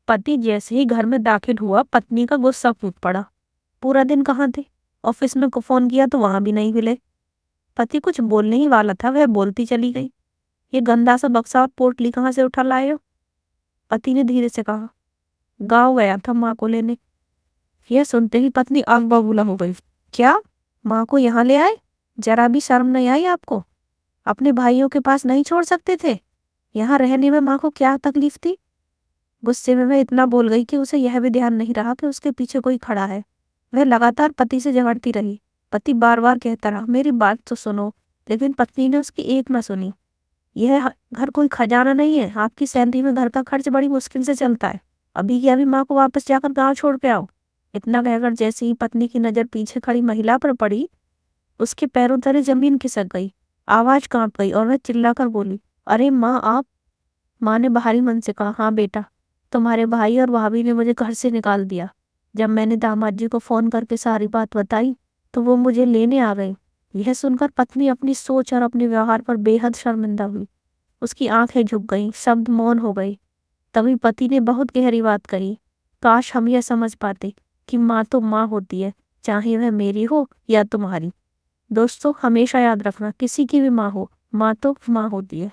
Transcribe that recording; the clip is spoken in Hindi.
पति जैसे ही घर में दाखिल हुआ, पत्नी का गुस्सा फूट पड़ा। पूरा दिन कहाँ थे? ऑफिस में को फोन किया तो वहां भी नहीं मिले। पति कुछ बोलने ही वाला था, वह बोलती चली गई, ये गंदा सा बक्सा और पोटली कहाँ से उठा लाए हो? पति ने धीरे से कहा, गाँव गया था माँ को लेने। यह सुनते ही पत्नी आग बबूला हो गई। क्या? माँ को यहाँ ले आए? जरा भी शर्म नहीं आई आपको? अपने भाइयों के पास नहीं छोड़ सकते थे? यहाँ रहने में माँ को क्या तकलीफ थी? गुस्से में वह इतना बोल गई कि उसे यह भी ध्यान नहीं रहा कि उसके पीछे कोई खड़ा है। वह लगातार पति से झगड़ती रही। पति बार बार कहता रहा, मेरी बात तो सुनो, लेकिन पत्नी ने उसकी एक न सुनी। यह घर कोई खजाना नहीं है, आपकी सैलरी में घर का खर्च बड़ी मुश्किल से चलता है। अभी की अभी माँ को वापस जाकर गाँव छोड़ के आओ। इतना कहकर जैसे ही पत्नी की नजर पीछे खड़ी महिला पर पड़ी, उसके पैरों तले जमीन खिसक गई। आवाज कांप गई और वह चिल्लाकर बोली, अरे माँ आप। माँ ने बाहरी मन से कहा, हाँ बेटा, तुम्हारे भाई और भाभी ने मुझे घर से निकाल दिया। जब मैंने दामाद जी को फोन करके सारी बात बताई तो वो मुझे लेने आ गए। यह सुनकर पत्नी अपनी सोच और अपने व्यवहार पर बेहद शर्मिंदा हुई। उसकी आंखें झुक गईं, शब्द मौन हो गए। तभी पति ने बहुत गहरी बात कही, काश हम यह समझ पाते कि माँ तो माँ होती है, चाहे वह मेरी हो या तुम्हारी। दोस्तों, हमेशा याद रखना, किसी की भी माँ हो, माँ तो माँ होती है।